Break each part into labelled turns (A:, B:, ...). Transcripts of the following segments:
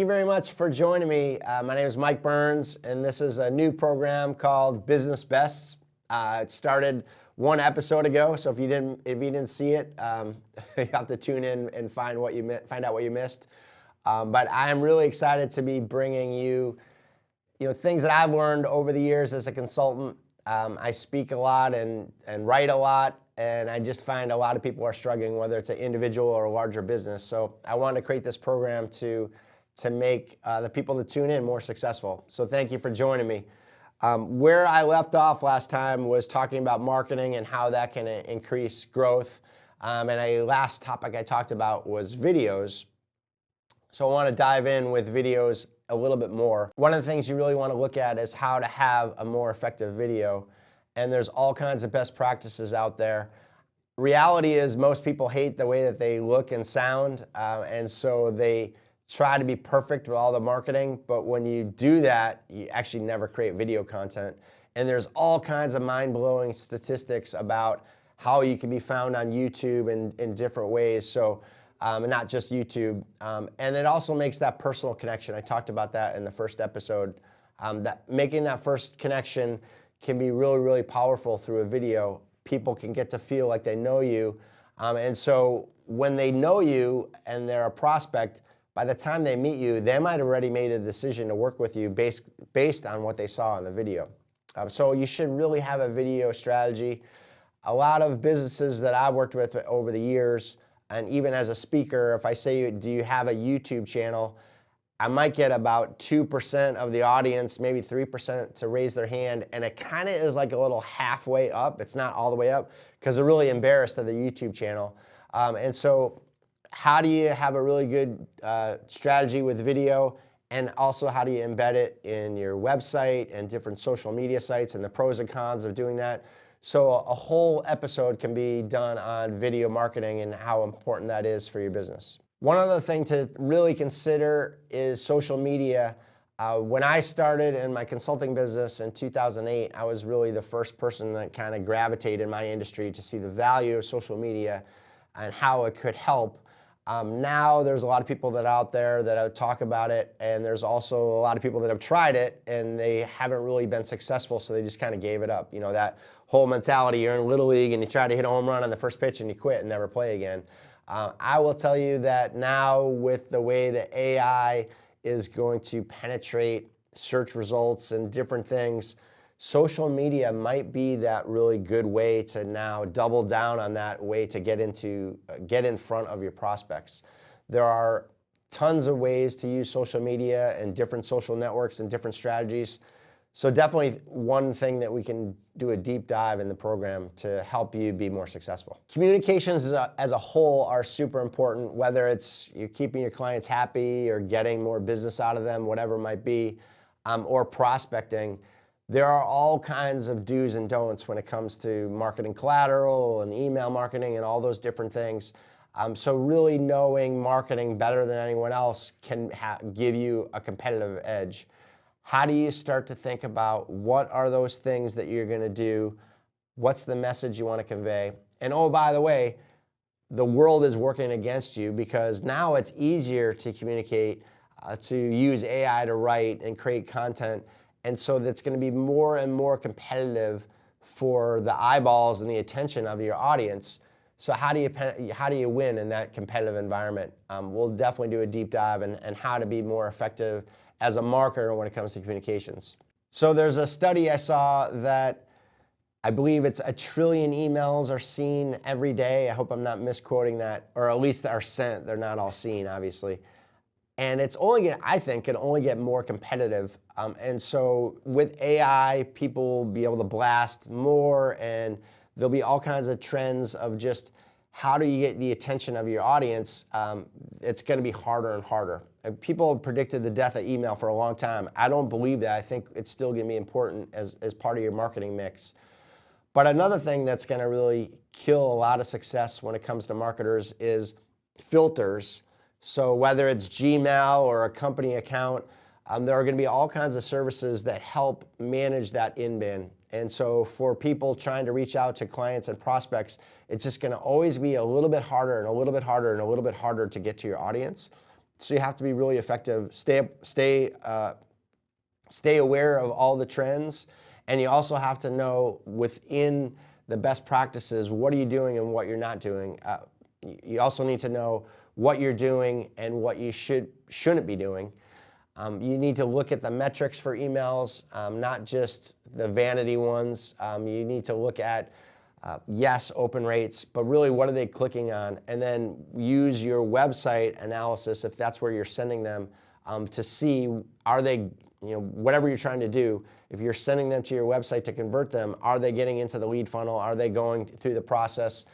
A: you very much for joining me. My name is Mike Byrnes, and this is a new program called Business Bests. It started one episode ago, so if you didn't see it, you have to tune in and find out what you missed. But I am really excited to be bringing you, things that I've learned over the years as a consultant. I speak a lot and write a lot, and I just find a lot of people are struggling, whether it's an individual or a larger business. So I wanted to create this program to make the people that tune in more successful. So thank you for joining me. Where I left off last time was talking about marketing and how that can increase growth. And a last topic I talked about was videos. So I want to dive in with videos a little bit more. One of the things you really want to look at is how to have a more effective video. And there's all kinds of best practices out there. Reality is most people hate the way that they look and sound, and so they try to be perfect with all the marketing, but when you do that, you actually never create video content. And there's all kinds of mind-blowing statistics about how you can be found on YouTube in different ways, so not just YouTube. And it also makes that personal connection. I talked about that in the first episode. That making that first connection can be really, really powerful through a video. People can get to feel like they know you. And so when they know you and they're a prospect, by the time they meet you, they might have already made a decision to work with you based on what they saw in the video. So you should really have a video strategy. A lot of businesses that I've worked with over the years, and even as a speaker, if I say, do you have a YouTube channel? I might get about 2% of the audience, maybe 3% to raise their hand, and it kind of is like a little halfway up. It's not all the way up because they're really embarrassed of the YouTube channel. And so how do you have a really good strategy with video, and also how do you embed it in your website and different social media sites and the pros and cons of doing that? So a whole episode can be done on video marketing and how important that is for your business. One other thing to really consider is social media. When I started in my consulting business in 2008, I was really the first person that kind of gravitated in my industry to see the value of social media and how it could help. Now there's a lot of people that are out there that talk about it, and there's also a lot of people that have tried it and they haven't really been successful, so they just kind of gave it up. That whole mentality, you're in Little League and you try to hit a home run on the first pitch and you quit and never play again. I will tell you that now with the way that AI is going to penetrate search results and different things, social media might be that really good way to now double down on that way to get in front of your prospects. There are tons of ways to use social media and different social networks and different strategies. So definitely one thing that we can do a deep dive in the program to help you be more successful. Communications as a whole are super important, whether it's you're keeping your clients happy or getting more business out of them, whatever it might be, or prospecting. There are all kinds of do's and don'ts when it comes to marketing collateral and email marketing and all those different things. So really knowing marketing better than anyone else can give you a competitive edge. How do you start to think about what are those things that you're going to do? What's the message you want to convey? And oh, by the way, the world is working against you because now it's easier to communicate, to use AI to write and create content. And so that's going to be more and more competitive for the eyeballs and the attention of your audience. So how do you win in that competitive environment? We'll definitely do a deep dive and how to be more effective as a marketer when it comes to communications. So there's a study I saw that I believe it's 1 trillion emails are seen every day. I hope I'm not misquoting that, or at least are sent. They're not all seen, obviously. And it's I think, can only get more competitive. And so with AI, people will be able to blast more, and there'll be all kinds of trends of just how do you get the attention of your audience. It's going to be harder and harder. And people have predicted the death of email for a long time. I don't believe that. I think it's still going to be important as part of your marketing mix. But another thing that's going to really kill a lot of success when it comes to marketers is filters. So whether it's Gmail or a company account, there are going to be all kinds of services that help manage that in-bin. And so for people trying to reach out to clients and prospects, it's just going to always be a little bit harder and a little bit harder and a little bit harder to get to your audience. So you have to be really effective, stay aware of all the trends, and you also have to know within the best practices, what are you doing and what you're not doing. You also need to know what you're doing and what you shouldn't be doing. You need to look at the metrics for emails, not just the vanity ones. You need to look at, yes, open rates, but really what are they clicking on? And then use your website analysis, if that's where you're sending them, to see, are they, whatever you're trying to do, if you're sending them to your website to convert them, are they getting into the lead funnel? Are they going through the process?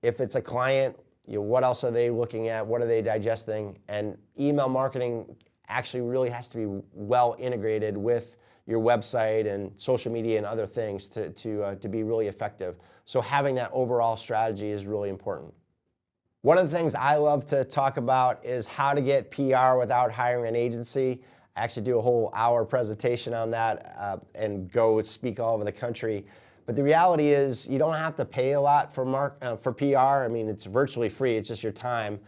A: If it's a client, what else are they looking at? What are they digesting? And email marketing actually really has to be well integrated with your website and social media and other things to be really effective. So having that overall strategy is really important. One of the things I love to talk about is how to get PR without hiring an agency. I actually do a whole hour presentation on that and go speak all over the country. But the reality is you don't have to pay a lot for PR. I mean, it's virtually free. It's just your time.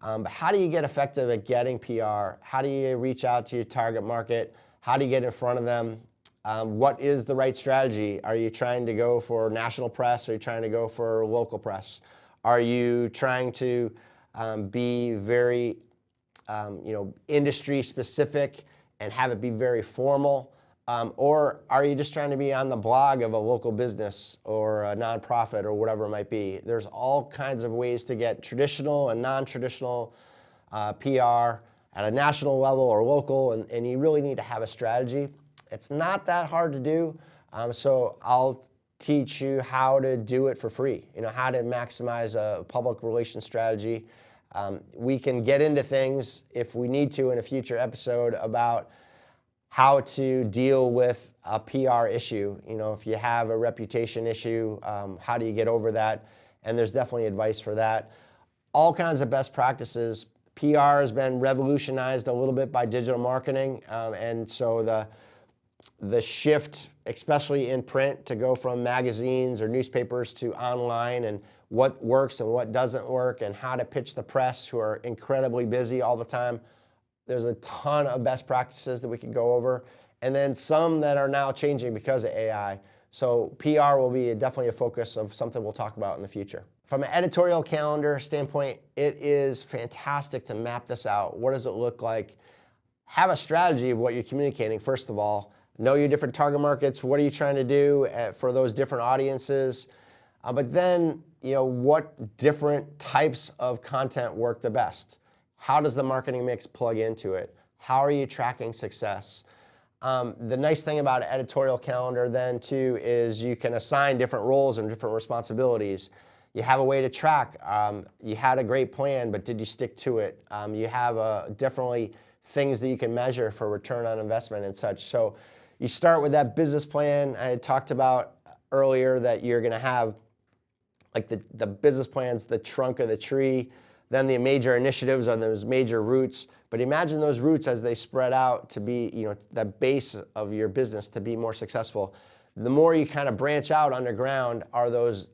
A: But how do you get effective at getting PR? How do you reach out to your target market? How do you get in front of them? What is the right strategy? Are you trying to go for national press? Are you trying to go for local press? Are you trying to be very industry specific and have it be very formal? Or are you just trying to be on the blog of a local business or a nonprofit or whatever it might be? There's all kinds of ways to get traditional and non-traditional PR at a national level or local, and you really need to have a strategy. It's not that hard to do, so I'll teach you how to do it for free, how to maximize a public relations strategy. We can get into things if we need to in a future episode about how to deal with a PR issue. If you have a reputation issue, how do you get over that? And there's definitely advice for that. All kinds of best practices. PR has been revolutionized a little bit by digital marketing, and so the shift, especially in print, to go from magazines or newspapers to online, and what works and what doesn't work, and how to pitch the press, who are incredibly busy all the time. There's a ton of best practices that we can go over, and then some that are now changing because of AI. So PR will be definitely a focus of something we'll talk about in the future. From an editorial calendar standpoint, it is fantastic to map this out. What does it look like? Have a strategy of what you're communicating, first of all. Know your different target markets. What are you trying to do for those different audiences? But then, what different types of content work the best? How does the marketing mix plug into it? How are you tracking success? The nice thing about an editorial calendar then too is you can assign different roles and different responsibilities. You have a way to track. You had a great plan, but did you stick to it? You have definitely things that you can measure for return on investment and such. So you start with that business plan. I had talked about earlier that you're going to have like the business plan's the trunk of the tree. Then the major initiatives are those major roots. But imagine those roots as they spread out to be, the base of your business to be more successful. The more you kind of branch out underground are those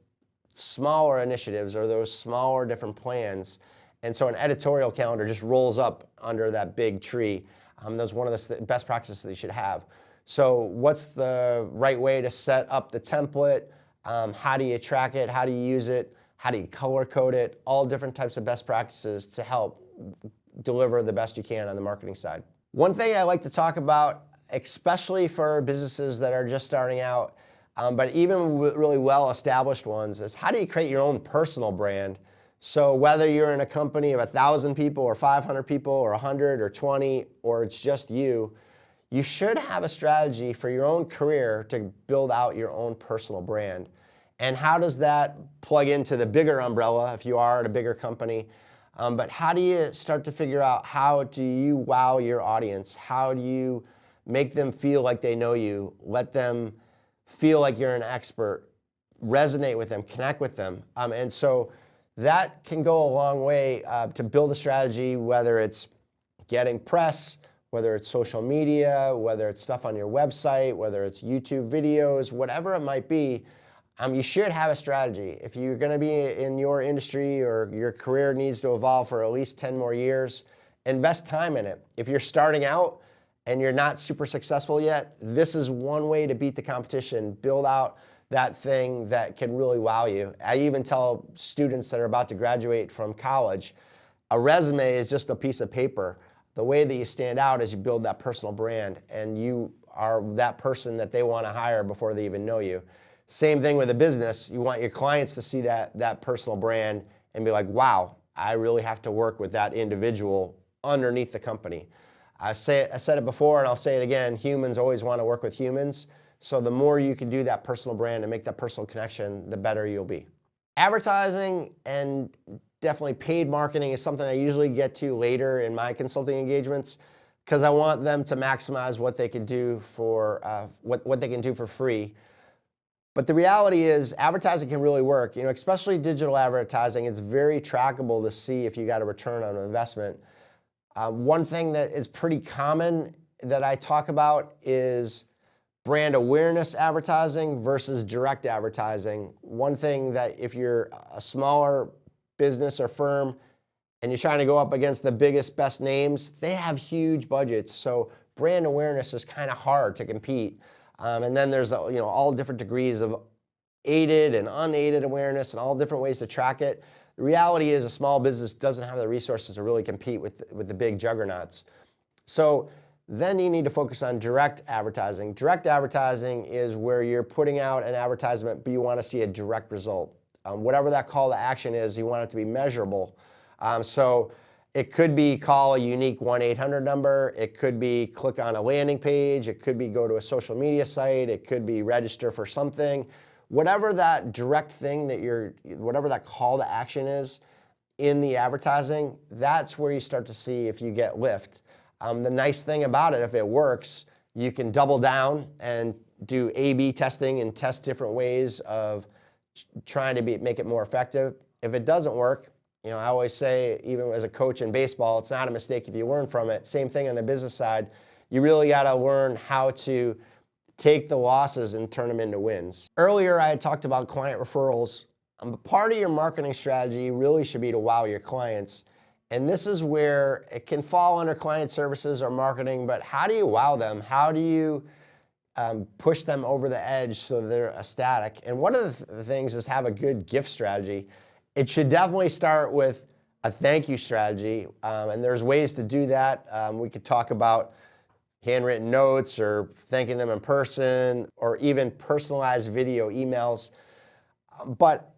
A: smaller initiatives or those smaller different plans. And so an editorial calendar just rolls up under that big tree. That's one of the best practices that you should have. So what's the right way to set up the template? How do you track it? How do you use it? How do you color code it? All different types of best practices to help deliver the best you can on the marketing side. One thing I like to talk about, especially for businesses that are just starting out, but even really well-established ones, is how do you create your own personal brand? So whether you're in a company of 1,000 people or 500 people or 100 or 20, or it's just you should have a strategy for your own career to build out your own personal brand. And how does that plug into the bigger umbrella if you are at a bigger company? But how do you start to figure out how do you wow your audience? How do you make them feel like they know you? Let them feel like you're an expert. Resonate with them, connect with them. And so that can go a long way to build a strategy, whether it's getting press, whether it's social media, whether it's stuff on your website, whether it's YouTube videos, whatever it might be. You should have a strategy. If you're going to be in your industry or your career needs to evolve for at least 10 more years, invest time in it. If you're starting out and you're not super successful yet, this is one way to beat the competition. Build out that thing that can really wow you. I even tell students that are about to graduate from college, a resume is just a piece of paper. The way that you stand out is you build that personal brand, and you are that person that they want to hire before they even know you. Same thing with a business. You want your clients to see that personal brand and be like, wow, I really have to work with that individual underneath the company. I said it before and I'll say it again, humans always want to work with humans. So the more you can do that personal brand and make that personal connection, the better you'll be. Advertising and definitely paid marketing is something I usually get to later in my consulting engagements, because I want them to maximize what they can do for what they can do for free. But the reality is advertising can really work, especially digital advertising. It's very trackable to see if you got a return on investment. One thing that is pretty common that I talk about is brand awareness advertising versus direct advertising. One thing that if you're a smaller business or firm and you're trying to go up against the biggest, best names, they have huge budgets. So brand awareness is kind of hard to compete. And then there's all different degrees of aided and unaided awareness and all different ways to track it. The reality is a small business doesn't have the resources to really compete with the big juggernauts. So then you need to focus on direct advertising. Direct advertising is where you're putting out an advertisement, but you want to see a direct result. Whatever that call to action is, you want it to be measurable. So it could be call a unique 1-800 number. It could be click on a landing page. It could be go to a social media site. It could be register for something. Whatever that direct thing whatever that call to action is in the advertising, that's where you start to see if you get lift. The nice thing about it, if it works, you can double down and do A/B testing and test different ways of trying to make it more effective. If it doesn't work, I always say, even as a coach in baseball, it's not a mistake if you learn from it. Same thing on the business side. You really got to learn how to take the losses and turn them into wins. Earlier, I had talked about client referrals. Part of your marketing strategy really should be to wow your clients. And this is where it can fall under client services or marketing, but how do you wow them? How do you push them over the edge so they're ecstatic? And one of the things is have a good gift strategy. It should definitely start with a thank you strategy, and there's ways to do that. We could talk about handwritten notes or thanking them in person or even personalized video emails. But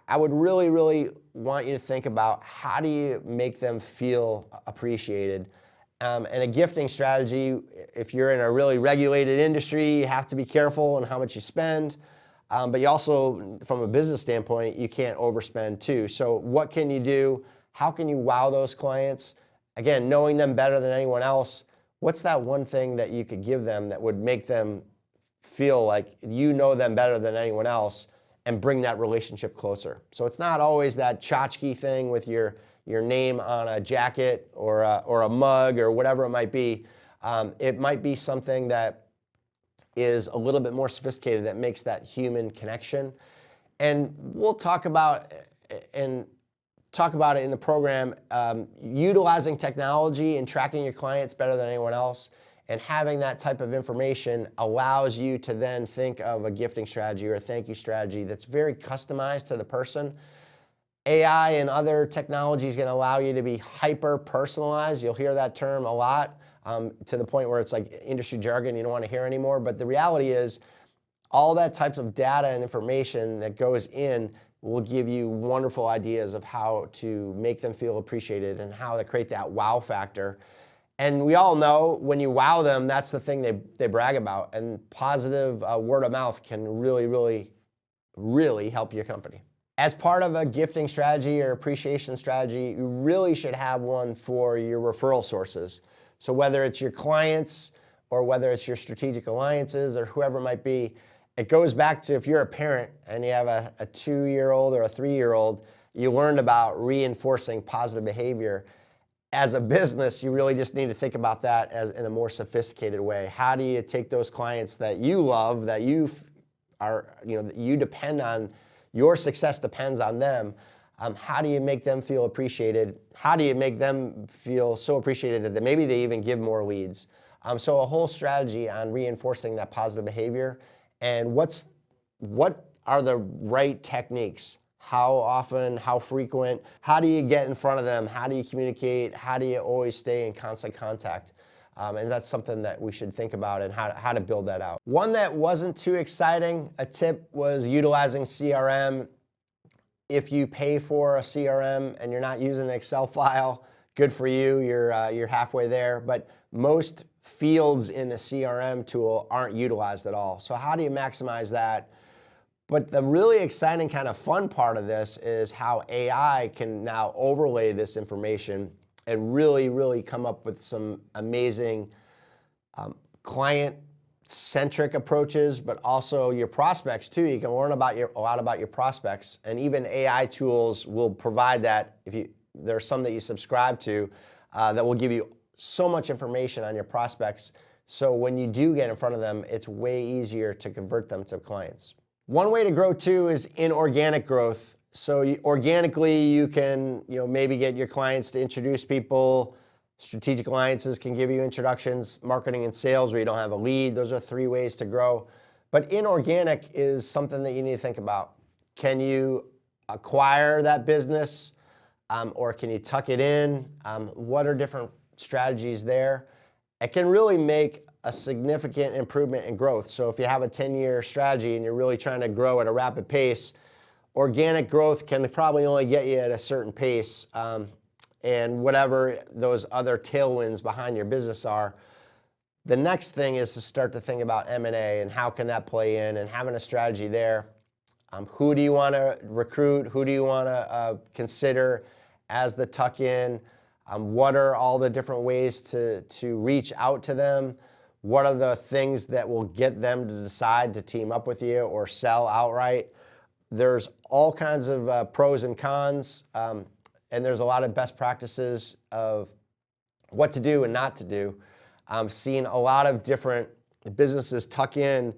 A: I would really, really want you to think about how do you make them feel appreciated. And a gifting strategy, if you're in a really regulated industry, you have to be careful on how much you spend. But you also, from a business standpoint, you can't overspend too. So what can you do? How can you wow those clients? Again, knowing them better than anyone else, what's that one thing that you could give them that would make them feel like you know them better than anyone else and bring that relationship closer? So it's not always that tchotchke thing with your name on a jacket or a mug or whatever it might be. It might be something that is a little bit more sophisticated that makes that human connection. And we'll talk about it in the program, utilizing technology and tracking your clients better than anyone else, and having that type of information allows you to then think of a gifting strategy or a thank you strategy that's very customized to the person. AI and other technology is going to allow you to be hyper personalized. You'll hear that term a lot. To the point where it's like industry jargon you don't want to hear anymore. But the reality is all that types of data and information that goes in will give you wonderful ideas of how to make them feel appreciated and how to create that wow factor. And we all know when you wow them, that's the thing they brag about. And positive word of mouth can really, really, really help your company. As part of a gifting strategy or appreciation strategy, you really should have one for your referral sources. So whether it's your clients or whether it's your strategic alliances or whoever it might be, it goes back to if you're a parent and you have a 2-year-old or a 3-year-old, you learned about reinforcing positive behavior. As a business, you really just need to think about that as in a more sophisticated way. How do you take those clients that you love, that you depend on, your success depends on them, How do you make them feel appreciated? How do you make them feel so appreciated that maybe they even give more leads? So a whole strategy on reinforcing that positive behavior, and what are the right techniques? How often, how frequent? How do you get in front of them? How do you communicate? How do you always stay in constant contact? And that's something that we should think about and how to build that out. One that wasn't too exciting, a tip, was utilizing CRM. If you pay for a CRM and you're not using an Excel file, good for you, you're halfway there. But most fields in a CRM tool aren't utilized at all. So how do you maximize that? But the really exciting kind of fun part of this is how AI can now overlay this information and really, really come up with some amazing client-centric approaches, but also your prospects too. You can learn a lot about your prospects, and even AI tools will provide that. There are some that you subscribe to that will give you so much information on your prospects. So when you do get in front of them, it's way easier to convert them to clients. One way to grow too is inorganic growth. So organically, you can maybe get your clients to introduce people. Strategic alliances can give you introductions. Marketing and sales, where you don't have a lead. Those are 3 ways to grow. But inorganic is something that you need to think about. Can you acquire that business, or can you tuck it in? What are different strategies there? It can really make a significant improvement in growth. So if you have a 10-year strategy and you're really trying to grow at a rapid pace, organic growth can probably only get you at a certain pace, and whatever those other tailwinds behind your business are. The next thing is to start to think about M&A and how can that play in, and having a strategy there. Who do you want to recruit? Who do you want to consider as the tuck-in? What are all the different ways to reach out to them? What are the things that will get them to decide to team up with you or sell outright? There's all kinds of pros and cons, and there's a lot of best practices of what to do and not to do. I've seen a lot of different businesses tuck in,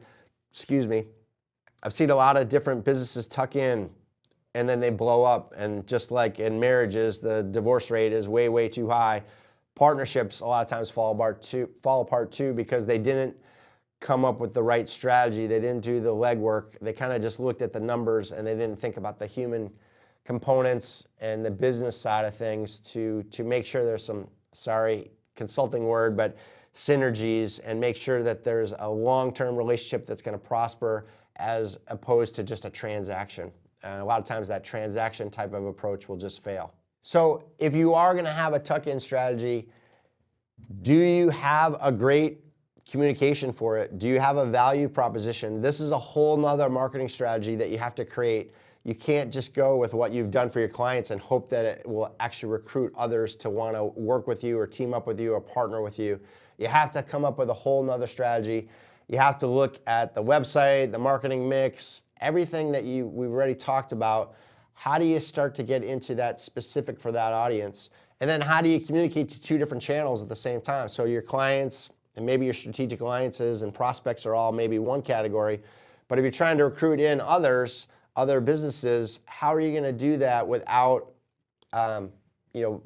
A: I've seen a lot of different businesses tuck in and then they blow up. And just like in marriages, the divorce rate is way, way too high. Partnerships a lot of times fall apart too because they didn't come up with the right strategy. They didn't do the legwork. They kind of just looked at the numbers and they didn't think about the human components and the business side of things to make sure there's some, consulting word, but synergies, and make sure that there's a long-term relationship that's going to prosper as opposed to just a transaction. And a lot of times that transaction type of approach will just fail. So if you are going to have a tuck-in strategy, do you have a great communication for it? Do you have a value proposition? This is a whole nother marketing strategy that you have to create. You can't just go with what you've done for your clients and hope that it will actually recruit others to want to work with you or team up with you or partner with you. You have to come up with a whole nother strategy. You have to look at the website, the marketing mix, everything that we've already talked about. How do you start to get into that specific for that audience? And then how do you communicate to 2 different channels at the same time? So your clients and maybe your strategic alliances and prospects are all maybe one category. But if you're trying to recruit in other businesses, how are you going to do that without, how are you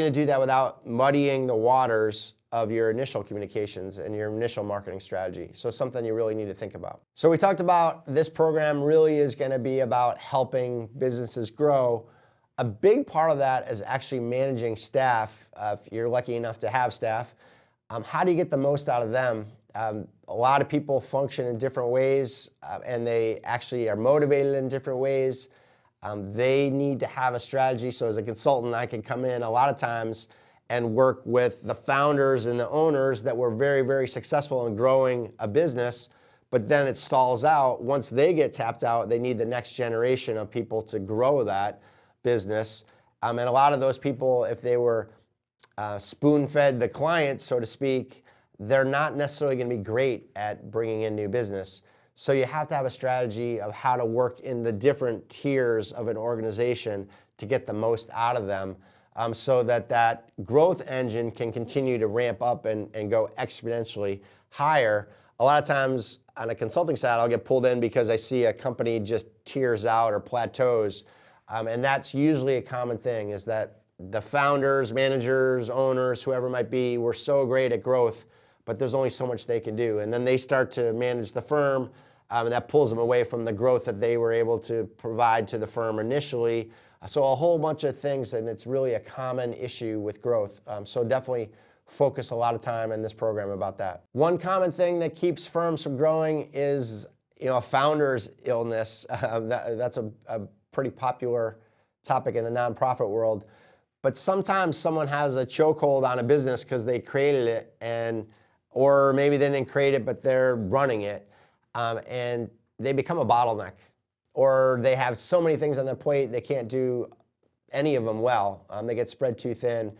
A: going to do that without muddying the waters of your initial communications and your initial marketing strategy? So something you really need to think about. So we talked about this program really is going to be about helping businesses grow. A big part of that is actually managing staff. If you're lucky enough to have staff, how do you get the most out of them? A lot of people function in different ways, and they actually are motivated in different ways. They need to have a strategy. So as a consultant, I can come in a lot of times and work with the founders and the owners that were very, very successful in growing a business, but then it stalls out. Once they get tapped out, they need the next generation of people to grow that business. And a lot of those people, if they were spoon-fed the clients, so to speak, they're not necessarily going to be great at bringing in new business. So you have to have a strategy of how to work in the different tiers of an organization to get the most out of them, so that growth engine can continue to ramp up and go exponentially higher. A lot of times on a consulting side, I'll get pulled in because I see a company just tears out or plateaus. And that's usually a common thing, is that the founders, managers, owners, whoever it might be, were so great at growth, but there's only so much they can do. And then they start to manage the firm, and that pulls them away from the growth that they were able to provide to the firm initially. So a whole bunch of things, and it's really a common issue with growth. So definitely focus a lot of time in this program about that. One common thing that keeps firms from growing is, a founder's illness. That's a pretty popular topic in the nonprofit world. But sometimes someone has a chokehold on a business because they created it, or maybe they didn't create it, but they're running it, and they become a bottleneck. Or they have so many things on their plate, they can't do any of them well. They get spread too thin.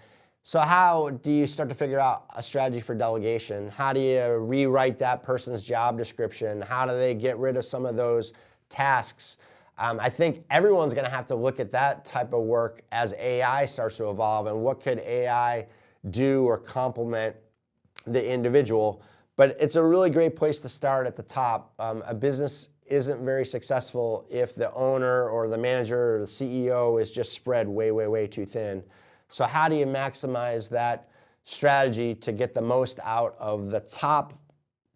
A: So how do you start to figure out a strategy for delegation? How do you rewrite that person's job description? How do they get rid of some of those tasks? I think everyone's going to have to look at that type of work as AI starts to evolve, and what could AI do or complement the individual. But it's a really great place to start at the top. A business isn't very successful if the owner or the manager or the CEO is just spread way, way, way too thin. So how do you maximize that strategy to get the most out of the top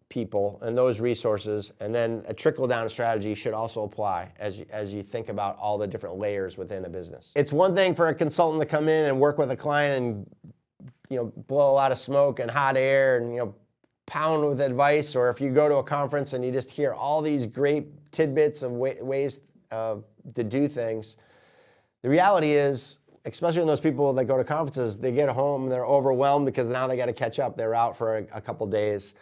A: people and those resources? And then a trickle-down strategy should also apply as you think about all the different layers within a business. It's one thing for a consultant to come in and work with a client and blow a lot of smoke and hot air and pound with advice, or if you go to a conference and you just hear all these great tidbits of ways to do things. The reality is, especially in those people that go to conferences, they get home, they're overwhelmed because now they got to catch up. They're out for a couple days.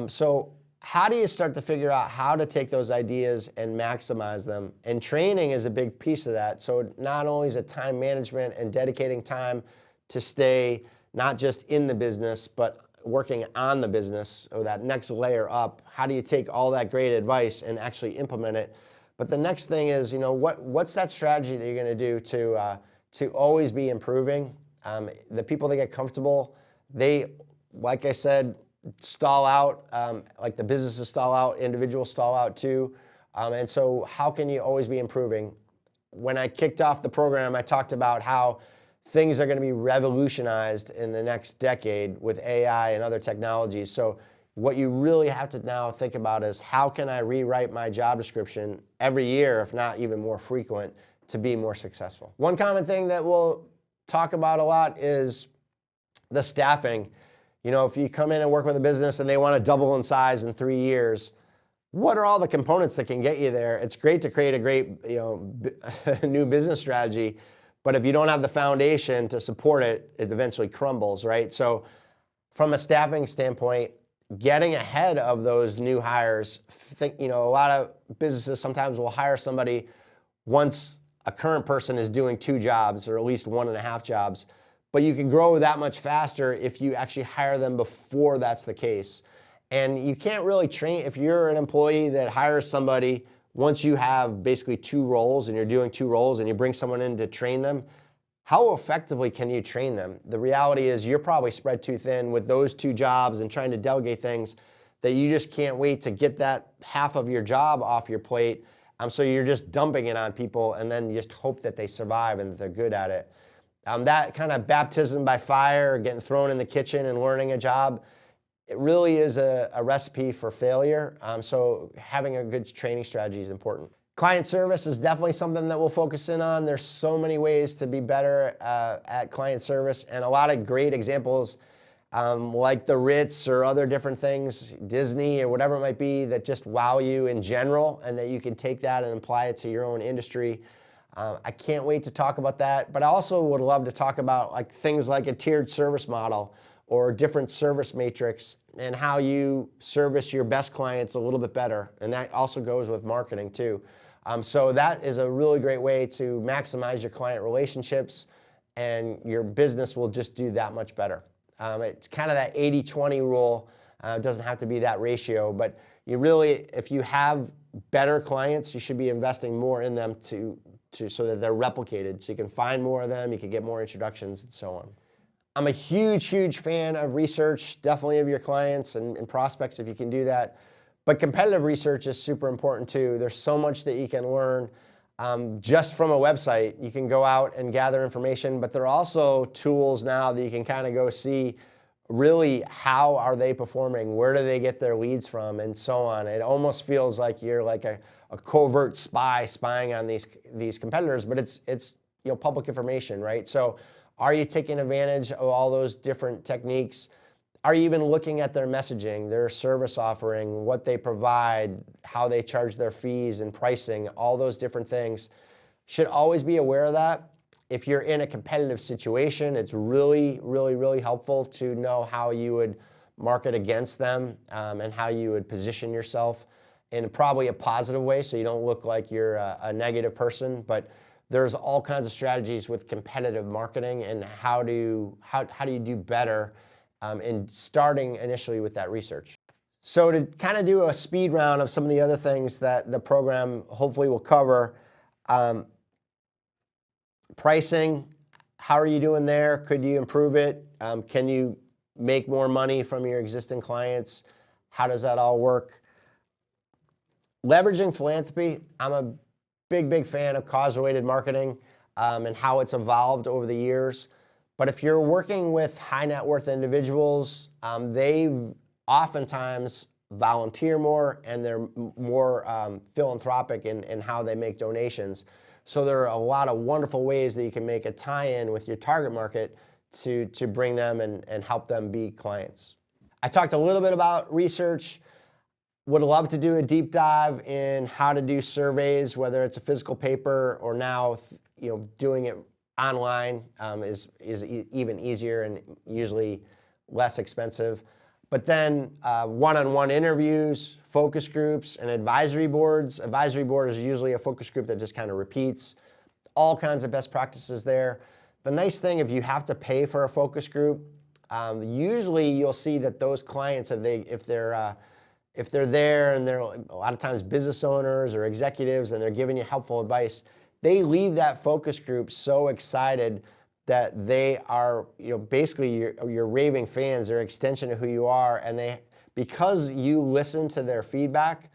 A: So how do you start to figure out how to take those ideas and maximize them? And training is a big piece of that. So not only is it time management and dedicating time to stay not just in the business, but working on the business, or that next layer up. How do you take all that great advice and actually implement it? But the next thing is, what's that strategy that you're going to do to always be improving? The people that get comfortable, they, like I said, stall out, like the businesses stall out, individuals stall out too. And so how can you always be improving? When I kicked off the program, I talked about how things are going to be revolutionized in the next decade with AI and other technologies. So what you really have to now think about is, how can I rewrite my job description every year, if not even more frequent, to be more successful? One common thing that we'll talk about a lot is the staffing. If you come in and work with a business and they want to double in size in 3 years, what are all the components that can get you there? It's great to create a great new business strategy, but if you don't have the foundation to support it, it eventually crumbles, right? So from a staffing standpoint, getting ahead of those new hires, a lot of businesses sometimes will hire somebody once a current person is doing 2 jobs, or at least 1.5 jobs. But you can grow that much faster if you actually hire them before that's the case. And you can't really train, if you're an employee that hires somebody once you have basically 2 roles and you're doing 2 roles and you bring someone in to train them, how effectively can you train them? The reality is you're probably spread too thin with those 2 jobs and trying to delegate things that you just can't wait to get that half of your job off your plate. So you're just dumping it on people and then you just hope that they survive and that they're good at it. That kind of baptism by fire, getting thrown in the kitchen and learning a job, it really is a recipe for failure. So having a good training strategy is important. Client service is definitely something that we'll focus in on. There's so many ways to be better at client service, and a lot of great examples like the Ritz or other different things, Disney or whatever it might be, that just wow you in general, and that you can take that and apply it to your own industry. I can't wait to talk about that, but I also would love to talk about things like a tiered service model or different service matrix, and how you service your best clients a little bit better. And that also goes with marketing too. So that is a really great way to maximize your client relationships, and your business will just do that much better. It's kind of that 80-20 rule. It doesn't have to be that ratio, but you really, if you have better clients, you should be investing more in them so that they're replicated. So you can find more of them, you can get more introductions, and so on. I'm a huge fan of research, definitely of your clients and prospects if you can do that. But competitive research is super important too. There's so much that you can learn just from a website. You can go out and gather information, but there are also tools now that you can kind of go see really how are they performing, where do they get their leads from, and so on. It almost feels like you're like a covert spy spying on these competitors, but it's public information, right? So are you taking advantage of all those different techniques? Are you even looking at their messaging, their service offering, what they provide, how they charge their fees and pricing, all those different things? Should always be aware of that. If you're in a competitive situation, it's really, really, really helpful to know how you would market against them and how you would position yourself in probably a positive way so you don't look like you're a negative person. But there's all kinds of strategies with competitive marketing and how do you do better in starting initially with that research. So to kind of do a speed round of some of the other things that the program hopefully will cover, pricing, how are you doing there? Could you improve it? Can you make more money from your existing clients? How does that all work? Leveraging philanthropy, I'm a big fan of cause-related marketing and how it's evolved over the years. But if you're working with high net worth individuals, they oftentimes volunteer more and they're more philanthropic in how they make donations. So there are a lot of wonderful ways that you can make a tie-in with your target market to bring them and help them be clients. I talked a little bit about research. Would love to do a deep dive in how to do surveys, whether it's a physical paper or now doing it online is even easier and usually less expensive. But then one-on-one interviews, focus groups, and advisory boards. Advisory board is usually a focus group that just kind of repeats. All kinds of best practices there. The nice thing, if you have to pay for a focus group, usually you'll see that those clients, if they're there and they're a lot of times business owners or executives and they're giving you helpful advice, they leave that focus group so excited that they are, basically your raving fans. They're an extension of who you are, and because you listen to their feedback,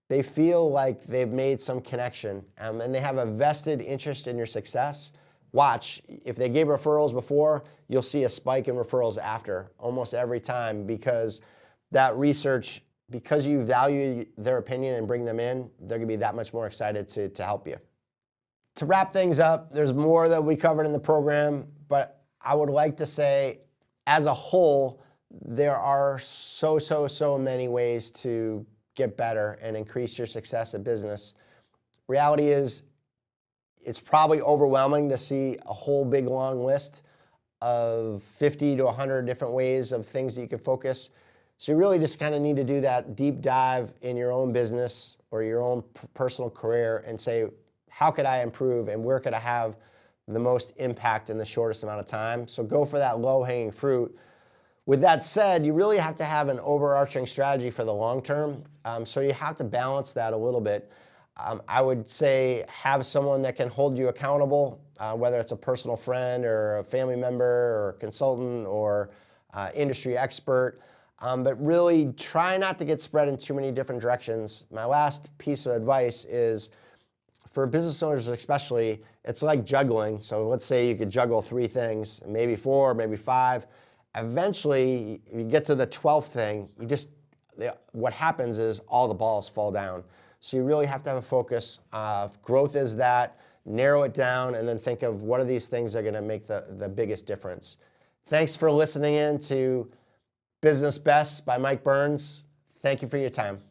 A: they feel like they've made some connection, and they have a vested interest in your success. Watch, if they gave referrals before, you'll see a spike in referrals after, almost every time, because that research, because you value their opinion and bring them in, they're gonna be that much more excited to help you. To wrap things up, there's more that we covered in the program, but I would like to say, as a whole, there are so many ways to get better and increase your success at business. Reality is, it's probably overwhelming to see a whole big long list of 50 to 100 different ways of things that you can focus. So you really just kind of need to do that deep dive in your own business or your own personal career and say, how could I improve and where could I have the most impact in the shortest amount of time? So go for that low-hanging fruit. With that said, you really have to have an overarching strategy for the long term. So you have to balance that a little bit. I would say have someone that can hold you accountable, whether it's a personal friend or a family member or a consultant or industry expert. But really try not to get spread in too many different directions. My last piece of advice is, for business owners especially, it's like juggling. So let's say you could juggle 3 things, maybe 4, maybe 5. Eventually, you get to the 12th thing, what happens is all the balls fall down. So you really have to have a focus. Growth is that, narrow it down, and then think of what are these things that are gonna make the biggest difference. Thanks for listening in to Business Best by Mike Byrnes. Thank you for your time.